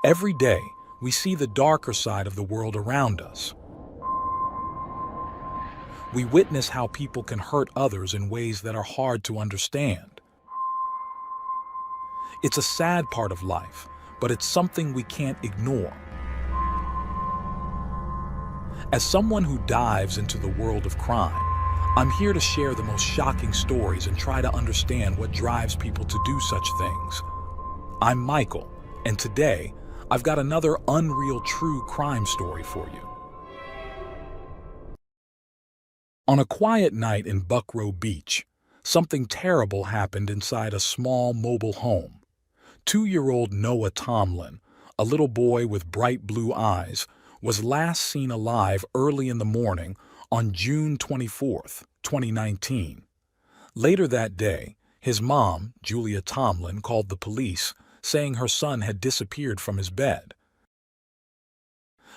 Every day, we see the darker side of the world around us. We witness how people can hurt others in ways that are hard to understand. It's a sad part of life, but it's something we can't ignore. As someone who dives into the world of crime, I'm here to share the most shocking stories and try to understand what drives people to do such things. I'm Michael, and today, I've got another unreal true crime story for you. On a quiet night in Buckrow Beach, something terrible happened inside a small mobile home. 2-year-old Noah Tomlin, a little boy with bright blue eyes, was last seen alive early in the morning on June 24, 2019. Later that day, his mom, Julia Tomlin, called the police, saying her son had disappeared from his bed.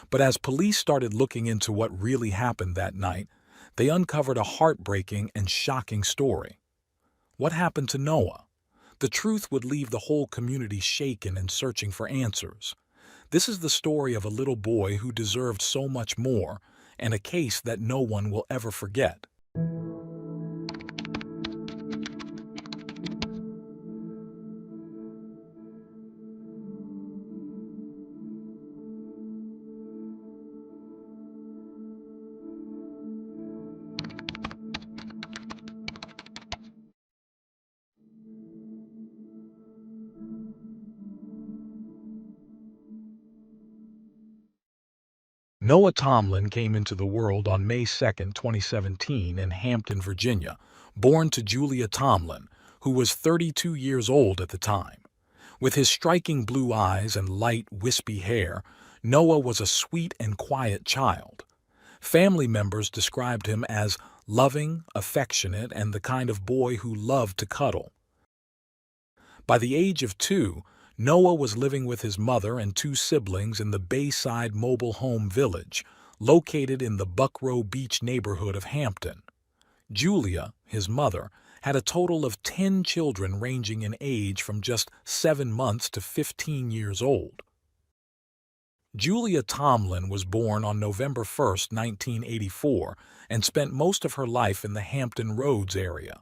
But as police started looking into what really happened that night, they uncovered a heartbreaking and shocking story. What happened to Noah? The truth would leave the whole community shaken and searching for answers. This is the story of a little boy who deserved so much more, and a case that no one will ever forget. Noah Tomlin came into the world on May 2, 2017 in Hampton, Virginia, born to Julia Tomlin, who was 32 years old at the time. With his striking blue eyes and light, wispy hair, Noah was a sweet and quiet child. Family members described him as loving, affectionate, and the kind of boy who loved to cuddle. By the age of 2, Noah was living with his mother and 2 siblings in the Bayside Mobile Home Village, located in the Buckrow Beach neighborhood of Hampton. Julia, his mother, had a total of 10 children ranging in age from just 7 months to 15 years old. Julia Tomlin was born on November 1, 1984, and spent most of her life in the Hampton Roads area.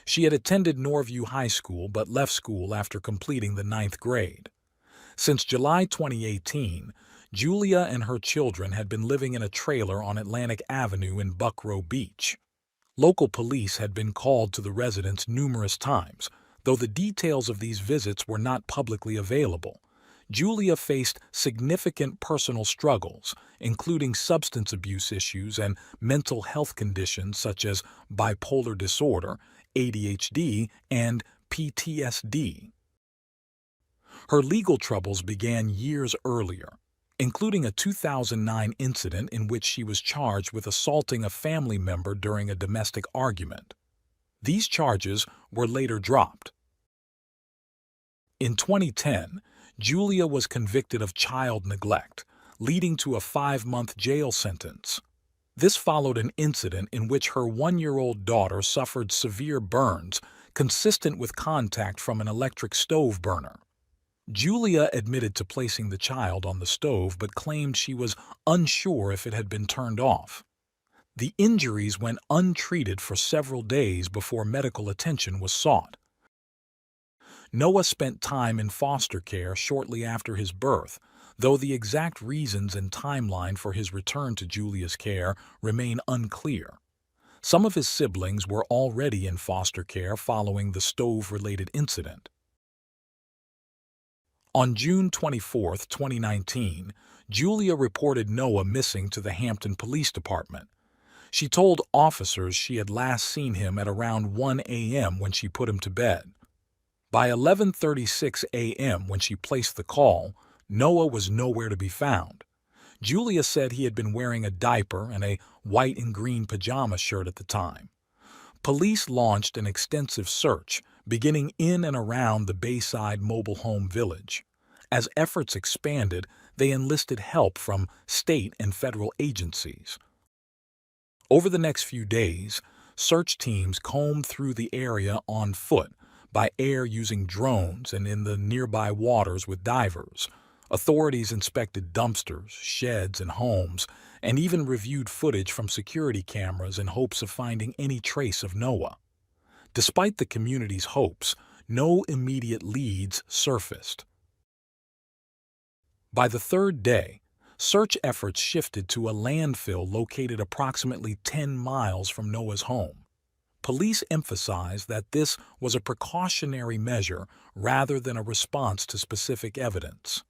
She had attended Norview High School but left school after completing the 9th grade. Since July 2018, Julia and her children had been living in a trailer on Atlantic Avenue in Buckrow Beach. Local police had been called to the residence numerous times, though the details of these visits were not publicly available. Julia faced significant personal struggles, including substance abuse issues and mental health conditions such as bipolar disorder, ADHD, and PTSD. Her legal troubles began years earlier, including a 2009 incident in which she was charged with assaulting a family member during a domestic argument. These charges were later dropped. In 2010, Julia was convicted of child neglect, leading to a 5-month jail sentence. This followed an incident in which her 1-year-old daughter suffered severe burns consistent with contact from an electric stove burner. Julia admitted to placing the child on the stove but claimed she was unsure if it had been turned off. The injuries went untreated for several days before medical attention was sought. Noah spent time in foster care shortly after his birth, though the exact reasons and timeline for his return to Julia's care remain unclear. Some of his siblings were already in foster care following the stove-related incident. On June 24, 2019, Julia reported Noah missing to the Hampton Police Department. She told officers she had last seen him at around 1 a.m. when she put him to bed. By 11:36 a.m. when she placed the call, Noah was nowhere to be found. Julia said he had been wearing a diaper and a white and green pajama shirt at the time. Police launched an extensive search, beginning in and around the Bayside Mobile Home Village. As efforts expanded, they enlisted help from state and federal agencies. Over the next few days, search teams combed through the area on foot, by air using drones, and in the nearby waters with divers. Authorities inspected dumpsters, sheds, and homes, and even reviewed footage from security cameras in hopes of finding any trace of Noah. Despite the community's hopes, no immediate leads surfaced. By the third day, search efforts shifted to a landfill located approximately 10 miles from Noah's home. Police emphasized that this was a precautionary measure rather than a response to specific evidence.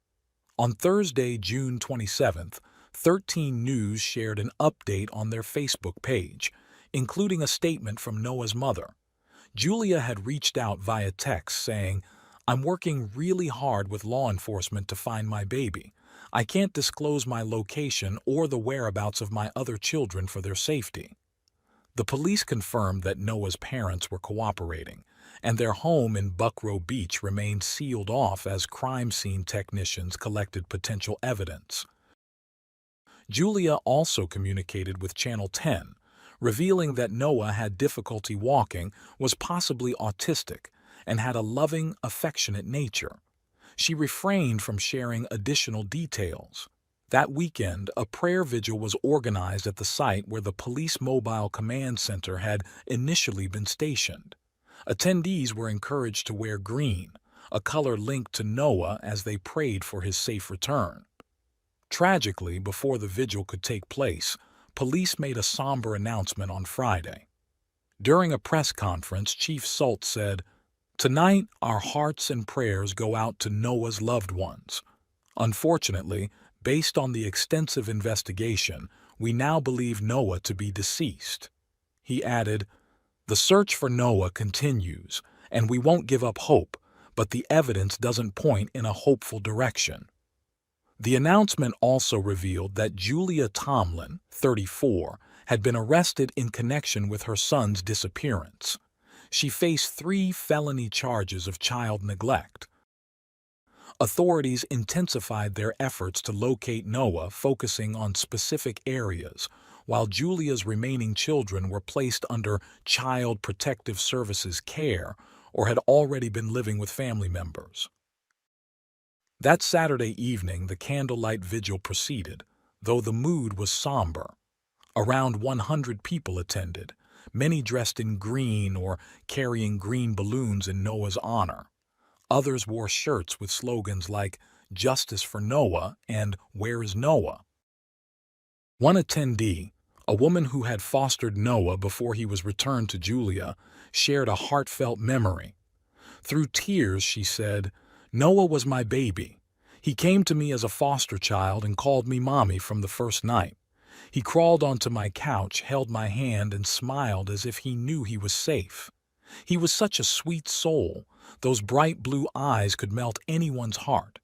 On Thursday, June 27th, 13 News shared an update on their Facebook page, including a statement from Noah's mother. Julia had reached out via text saying, "I'm working really hard with law enforcement to find my baby. I can't disclose my location or the whereabouts of my other children for their safety." The police confirmed that Noah's parents were cooperating, and their home in Buckrow Beach remained sealed off as crime scene technicians collected potential evidence. Julia also communicated with Channel 10, revealing that Noah had difficulty walking, was possibly autistic, and had a loving, affectionate nature. She refrained from sharing additional details. That weekend, a prayer vigil was organized at the site where the Police Mobile Command Center had initially been stationed. Attendees were encouraged to wear green, a color linked to Noah, as they prayed for his safe return. Tragically, before the vigil could take place, police made a somber announcement on Friday. During a press conference, Chief Salt said, "Tonight, our hearts and prayers go out to Noah's loved ones. Unfortunately, based on the extensive investigation, we now believe Noah to be deceased." He added, "The search for Noah continues, and we won't give up hope, but the evidence doesn't point in a hopeful direction." The announcement also revealed that Julia Tomlin, 34, had been arrested in connection with her son's disappearance. She faced 3 felony charges of child neglect. Authorities intensified their efforts to locate Noah, focusing on specific areas, while Julia's remaining children were placed under Child Protective Services care or had already been living with family members. That Saturday evening, the candlelight vigil proceeded, though the mood was somber. Around 100 people attended, many dressed in green or carrying green balloons in Noah's honor. Others wore shirts with slogans like "Justice for Noah" and "Where is Noah?" One attendee, a woman who had fostered Noah before he was returned to Julia, shared a heartfelt memory. Through tears, she said, "Noah was my baby. He came to me as a foster child and called me mommy from the first night. He crawled onto my couch, held my hand, and smiled as if he knew he was safe. He was such a sweet soul. Those bright blue eyes could melt anyone's heart.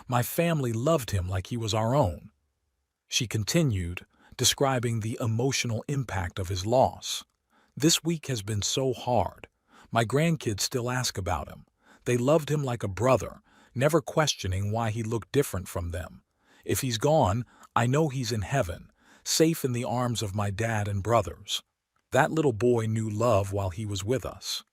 My family loved him like he was our own." She continued, describing the emotional impact of his loss. "This week has been so hard. My grandkids still ask about him. They loved him like a brother, never questioning why he looked different from them. If he's gone, I know he's in heaven, safe in the arms of my dad and brothers. That little boy knew love while he was with us."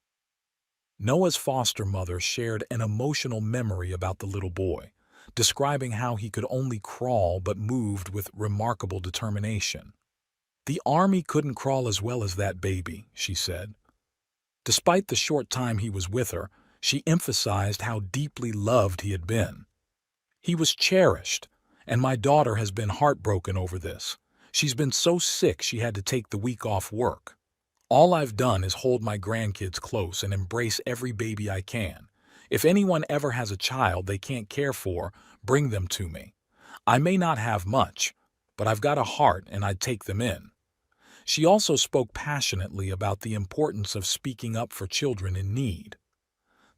Noah's foster mother shared an emotional memory about the little boy, describing how he could only crawl but moved with remarkable determination. "The army couldn't crawl as well as that baby," she said. Despite the short time he was with her, she emphasized how deeply loved he had been. "He was cherished, and my daughter has been heartbroken over this. She's been so sick she had to take the week off work. All I've done is hold my grandkids close and embrace every baby I can. If anyone ever has a child they can't care for, bring them to me. I may not have much, but I've got a heart and I'd take them in." She also spoke passionately about the importance of speaking up for children in need.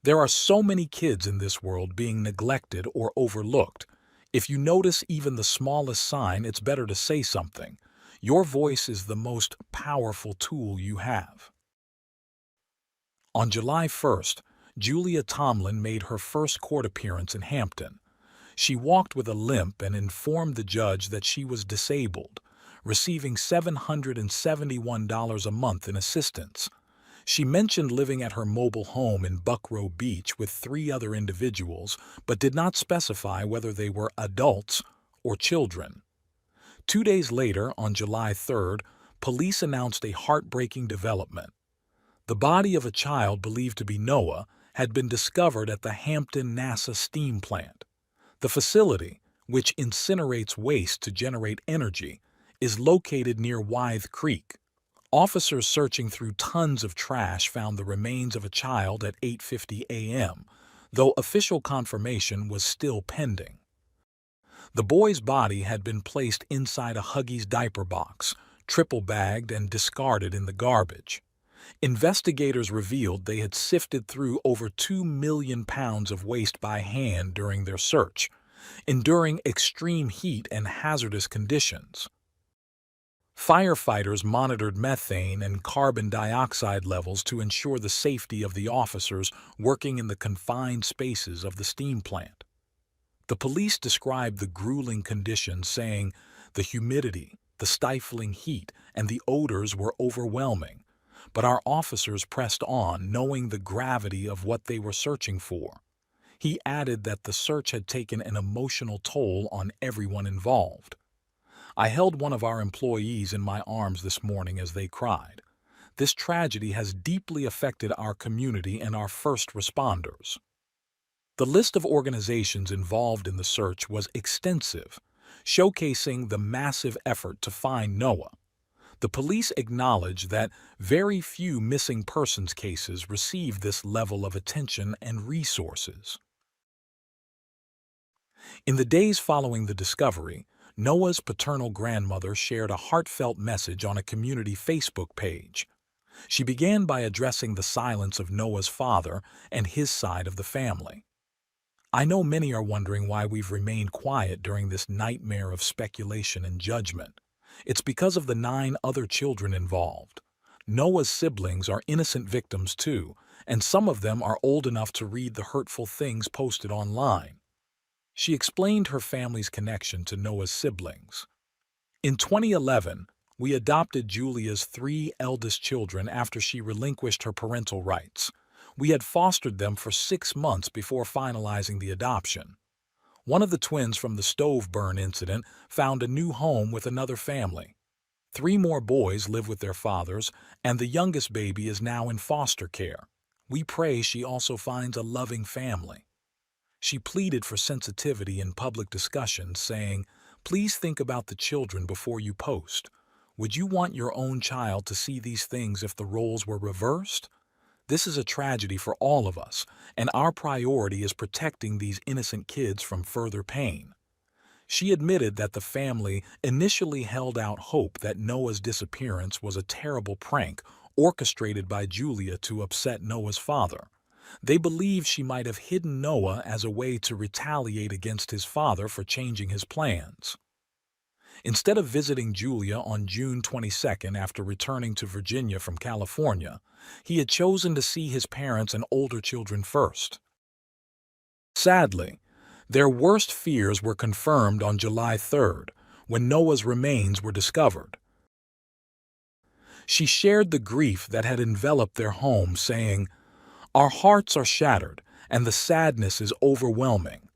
"There are so many kids in this world being neglected or overlooked. If you notice even the smallest sign, it's better to say something. Your voice is the most powerful tool you have." On July 1st, Julia Tomlin made her first court appearance in Hampton. She walked with a limp and informed the judge that she was disabled, receiving $771 a month in assistance. She mentioned living at her mobile home in Buckrow Beach with 3 other individuals, but did not specify whether they were adults or children. 2 days later, on July 3rd, police announced a heartbreaking development. The body of a child believed to be Noah had been discovered at the Hampton NASA steam plant. The facility, which incinerates waste to generate energy, is located near Wythe Creek. Officers searching through tons of trash found the remains of a child at 8:50 a.m., though official confirmation was still pending. The boy's body had been placed inside a Huggies diaper box, triple-bagged and discarded in the garbage. Investigators revealed they had sifted through over 2 million pounds of waste by hand during their search, enduring extreme heat and hazardous conditions. Firefighters monitored methane and carbon dioxide levels to ensure the safety of the officers working in the confined spaces of the steam plant. The police described the grueling conditions, saying the humidity, the stifling heat, and the odors were overwhelming, but our officers pressed on, knowing the gravity of what they were searching for. He added that the search had taken an emotional toll on everyone involved. I held one of our employees in my arms this morning as they cried. This tragedy has deeply affected our community and our first responders. The list of organizations involved in the search was extensive, showcasing the massive effort to find Noah. The police acknowledged that very few missing persons cases receive this level of attention and resources. In the days following the discovery, Noah's paternal grandmother shared a heartfelt message on a community Facebook page. She began by addressing the silence of Noah's father and his side of the family. I know many are wondering why we've remained quiet during this nightmare of speculation and judgment. It's because of the 9 other children involved. Noah's siblings are innocent victims too, and some of them are old enough to read the hurtful things posted online. She explained her family's connection to Noah's siblings. In 2011, we adopted Julia's 3 eldest children after she relinquished her parental rights. We had fostered them for 6 months before finalizing the adoption. One of the twins from the stove burn incident found a new home with another family. 3 more boys live with their fathers, and the youngest baby is now in foster care. We pray she also finds a loving family. She pleaded for sensitivity in public discussions, saying, "Please think about the children before you post. Would you want your own child to see these things if the roles were reversed? This is a tragedy for all of us, and our priority is protecting these innocent kids from further pain." She admitted that the family initially held out hope that Noah's disappearance was a terrible prank orchestrated by Julia to upset Noah's father. They believed she might have hidden Noah as a way to retaliate against his father for changing his plans. Instead of visiting Julia on June 22nd after returning to Virginia from California, he had chosen to see his parents and older children first. Sadly, their worst fears were confirmed on July 3rd, when Noah's remains were discovered. She shared the grief that had enveloped their home, saying, "Our hearts are shattered, and the sadness is overwhelming.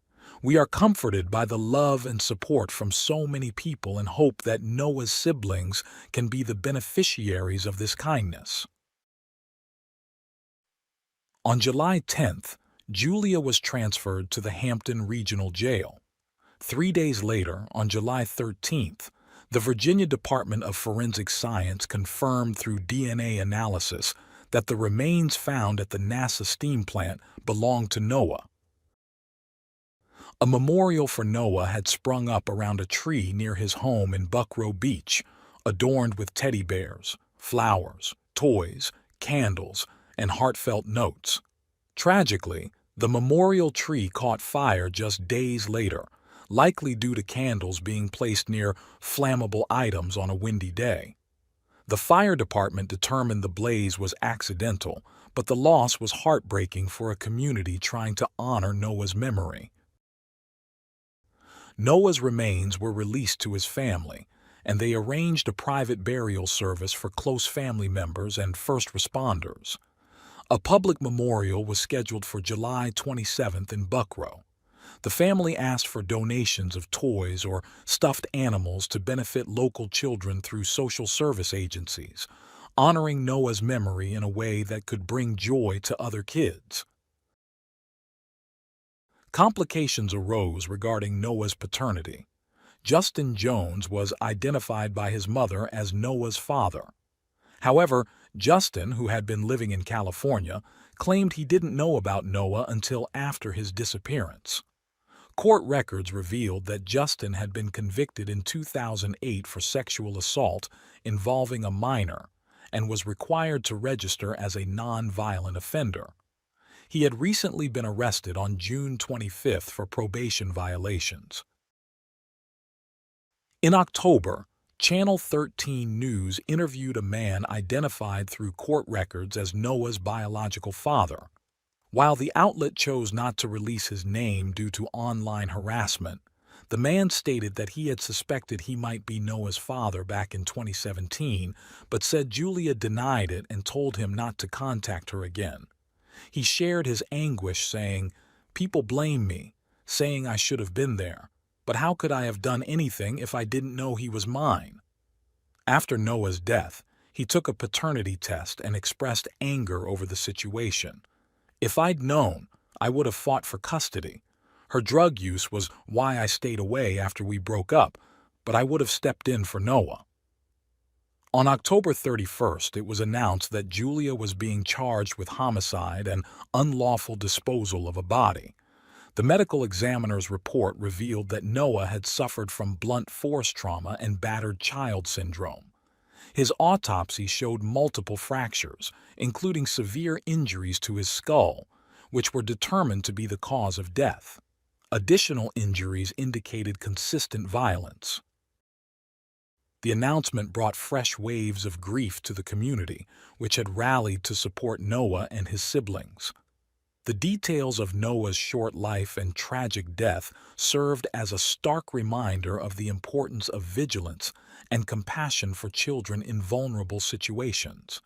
We are comforted by the love and support from so many people and hope that Noah's siblings can be the beneficiaries of this kindness." On July 10th, Julia was transferred to the Hampton Regional Jail. 3 days later, on July 13th, the Virginia Department of Forensic Science confirmed through DNA analysis that the remains found at the NASA steam plant belonged to Noah. A memorial for Noah had sprung up around a tree near his home in Buckrow Beach, adorned with teddy bears, flowers, toys, candles, and heartfelt notes. Tragically, the memorial tree caught fire just days later, likely due to candles being placed near flammable items on a windy day. The fire department determined the blaze was accidental, but the loss was heartbreaking for a community trying to honor Noah's memory. Noah's remains were released to his family, and they arranged a private burial service for close family members and first responders. A public memorial was scheduled for July 27th in Buckrow. The family asked for donations of toys or stuffed animals to benefit local children through social service agencies, honoring Noah's memory in a way that could bring joy to other kids. Complications arose regarding Noah's paternity. Justin Jones was identified by his mother as Noah's father. However, Justin, who had been living in California, claimed he didn't know about Noah until after his disappearance. Court records revealed that Justin had been convicted in 2008 for sexual assault involving a minor and was required to register as a non-violent offender. He had recently been arrested on June 25th for probation violations. In October, Channel 13 News interviewed a man identified through court records as Noah's biological father. While the outlet chose not to release his name due to online harassment, the man stated that he had suspected he might be Noah's father back in 2017, but said Julia denied it and told him not to contact her again. He shared his anguish, saying, "People blame me, saying I should have been there, but how could I have done anything if I didn't know he was mine?" After Noah's death, he took a paternity test and expressed anger over the situation. "If I'd known, I would have fought for custody. Her drug use was why I stayed away after we broke up, but I would have stepped in for Noah." On October 31st, it was announced that Julia was being charged with homicide and unlawful disposal of a body. The medical examiner's report revealed that Noah had suffered from blunt force trauma and battered child syndrome. His autopsy showed multiple fractures, including severe injuries to his skull, which were determined to be the cause of death. Additional injuries indicated consistent violence. The announcement brought fresh waves of grief to the community, which had rallied to support Noah and his siblings. The details of Noah's short life and tragic death served as a stark reminder of the importance of vigilance and compassion for children in vulnerable situations.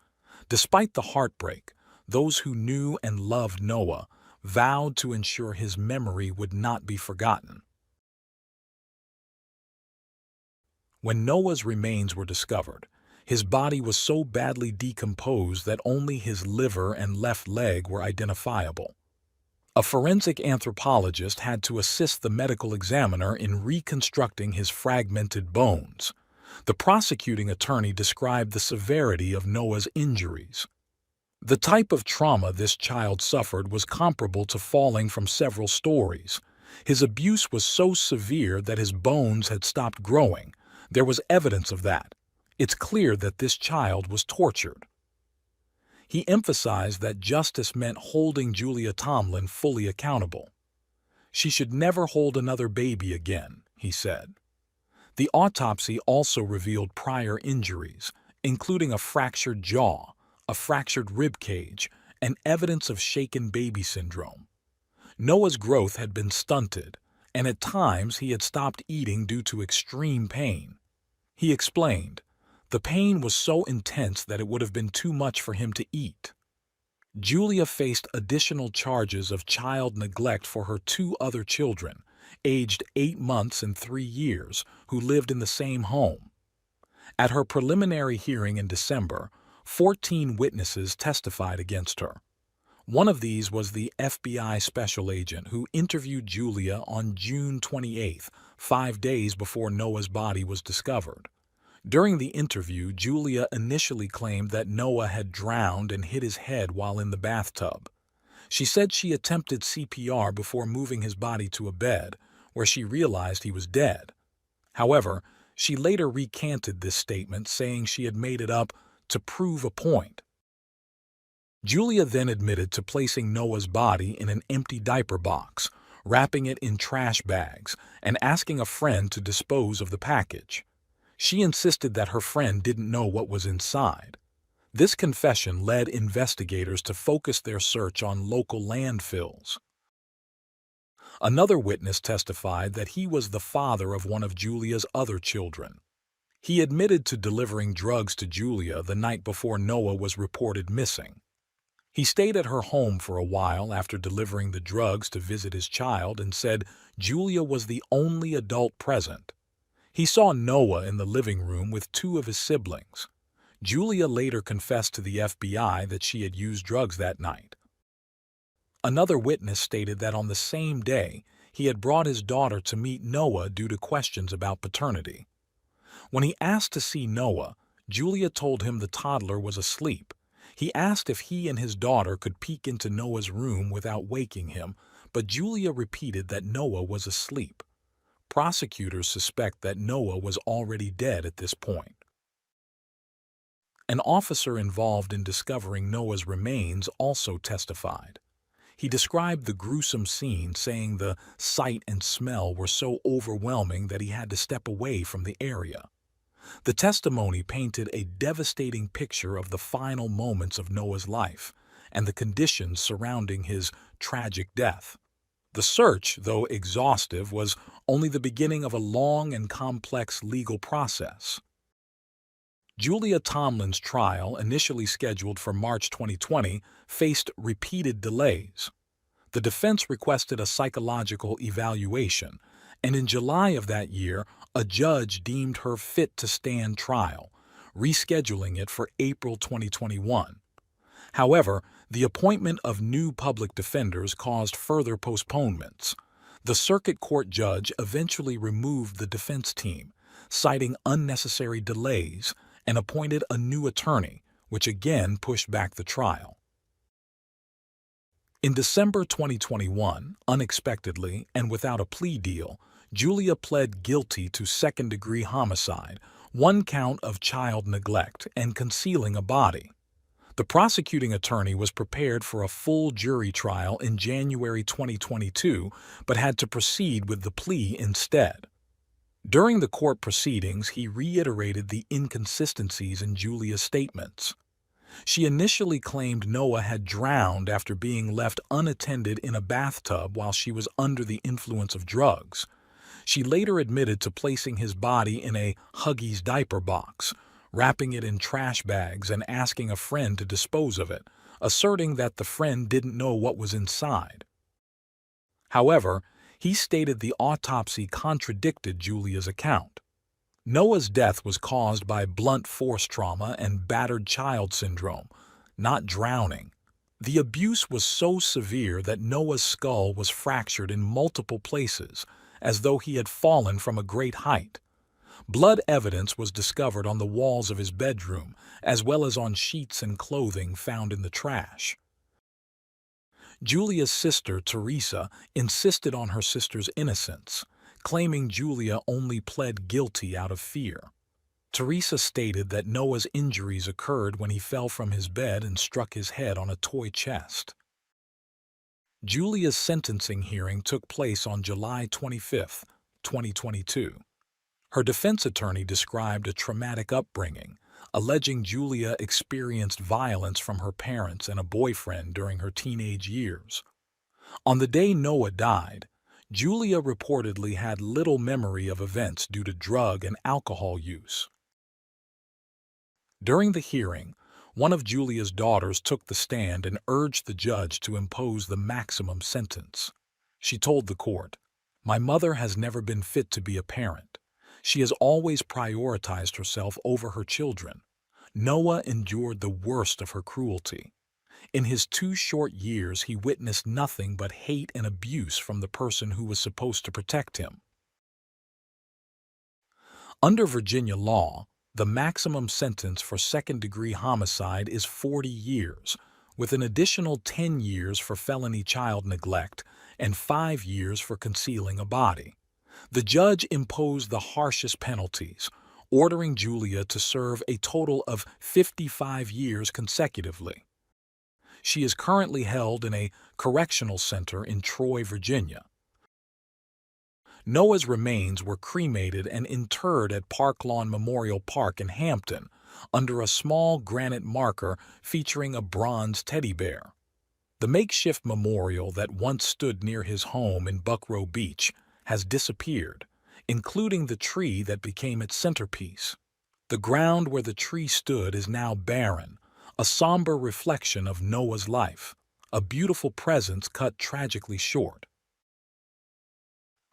Despite the heartbreak, those who knew and loved Noah vowed to ensure his memory would not be forgotten. When Noah's remains were discovered, his body was so badly decomposed that only his liver and left leg were identifiable. A forensic anthropologist had to assist the medical examiner in reconstructing his fragmented bones. The prosecuting attorney described the severity of Noah's injuries. The type of trauma this child suffered was comparable to falling from several stories. His abuse was so severe that his bones had stopped growing. There was evidence of that. It's clear that this child was tortured. He emphasized that justice meant holding Julia Tomlin fully accountable. "She should never hold another baby again," he said. The autopsy also revealed prior injuries, including a fractured jaw, a fractured rib cage, and evidence of shaken baby syndrome. Noah's growth had been stunted, and at times he had stopped eating due to extreme pain. He explained, "The pain was so intense that it would have been too much for him to eat." Julia faced additional charges of child neglect for her two other children, aged 8 months and 3 years, who lived in the same home. At her preliminary hearing in December, 14 witnesses testified against her. One of these was the FBI special agent who interviewed Julia on June 28th, 5 days before Noah's body was discovered. During the interview, Julia initially claimed that Noah had drowned and hit his head while in the bathtub. She said she attempted CPR before moving his body to a bed, where she realized he was dead. However, she later recanted this statement, saying she had made it up to prove a point. Julia then admitted to placing Noah's body in an empty diaper box, wrapping it in trash bags, and asking a friend to dispose of the package. She insisted that her friend didn't know what was inside. This confession led investigators to focus their search on local landfills. Another witness testified that he was the father of one of Julia's other children. He admitted to delivering drugs to Julia the night before Noah was reported missing. He stayed at her home for a while after delivering the drugs to visit his child and said Julia was the only adult present. He saw Noah in the living room with two of his siblings. Julia later confessed to the FBI that she had used drugs that night. Another witness stated that on the same day, he had brought his daughter to meet Noah due to questions about paternity. When he asked to see Noah, Julia told him the toddler was asleep. He asked if he and his daughter could peek into Noah's room without waking him, but Julia repeated that Noah was asleep. Prosecutors suspect that Noah was already dead at this point. An officer involved in discovering Noah's remains also testified. He described the gruesome scene, saying the sight and smell were so overwhelming that he had to step away from the area. The testimony painted a devastating picture of the final moments of Noah's life and the conditions surrounding his tragic death. The search, though exhaustive, was only the beginning of a long and complex legal process. Julia Tomlin's trial, initially scheduled for March 2020, faced repeated delays. The defense requested a psychological evaluation, and in July of that year, a judge deemed her fit to stand trial, rescheduling it for April 2021. However, the appointment of new public defenders caused further postponements. The circuit court judge eventually removed the defense team, citing unnecessary delays, and appointed a new attorney, which again pushed back the trial. In December 2021, unexpectedly and without a plea deal, Julia pled guilty to second-degree homicide, one count of child neglect, and concealing a body. The prosecuting attorney was prepared for a full jury trial in January 2022, but had to proceed with the plea instead. During the court proceedings, he reiterated the inconsistencies in Julia's statements. She initially claimed Noah had drowned after being left unattended in a bathtub while she was under the influence of drugs. She later admitted to placing his body in a Huggies diaper box, wrapping it in trash bags and asking a friend to dispose of it, asserting that the friend didn't know what was inside. However, he stated the autopsy contradicted Julia's account. Noah's death was caused by blunt force trauma and battered child syndrome, not drowning. The abuse was so severe that Noah's skull was fractured in multiple places, as though he had fallen from a great height. Blood evidence was discovered on the walls of his bedroom, as well as on sheets and clothing found in the trash. Julia's sister, Teresa, insisted on her sister's innocence, claiming Julia only pled guilty out of fear. Teresa stated that Noah's injuries occurred when he fell from his bed and struck his head on a toy chest. Julia's sentencing hearing took place on July 25, 2022. Her defense attorney described a traumatic upbringing, alleging Julia experienced violence from her parents and a boyfriend during her teenage years. On the day Noah died, Julia reportedly had little memory of events due to drug and alcohol use. During the hearing, one of Julia's daughters took the stand and urged the judge to impose the maximum sentence. She told the court, "My mother has never been fit to be a parent. She has always prioritized herself over her children. Noah endured the worst of her cruelty. In his 2 short years, he witnessed nothing but hate and abuse from the person who was supposed to protect him." Under Virginia law, the maximum sentence for second-degree homicide is 40 years, with an additional 10 years for felony child neglect and 5 years for concealing a body. The judge imposed the harshest penalties, ordering Julia to serve a total of 55 years consecutively. She is currently held in a correctional center in Troy, Virginia. Noah's remains were cremated and interred at Park Lawn Memorial Park in Hampton, under a small granite marker featuring a bronze teddy bear. The makeshift memorial that once stood near his home in Buckrow Beach has disappeared, including the tree that became its centerpiece. The ground where the tree stood is now barren, a somber reflection of Noah's life, a beautiful presence cut tragically short.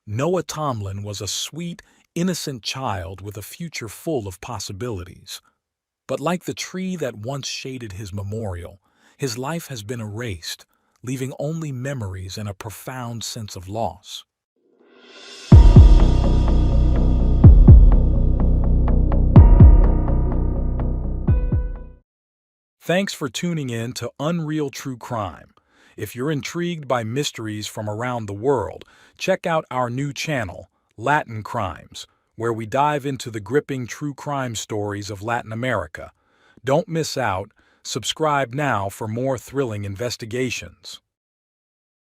Noah Tomlin was a sweet, innocent child with a future full of possibilities. But like the tree that once shaded his memorial, his life has been erased, leaving only memories and a profound sense of loss. Thanks for tuning in to Unreal True Crime. If you're intrigued by mysteries from around the world, check out our new channel, Latin Crimes, where we dive into the gripping true crime stories of Latin America. Don't miss out. Subscribe now for more thrilling investigations.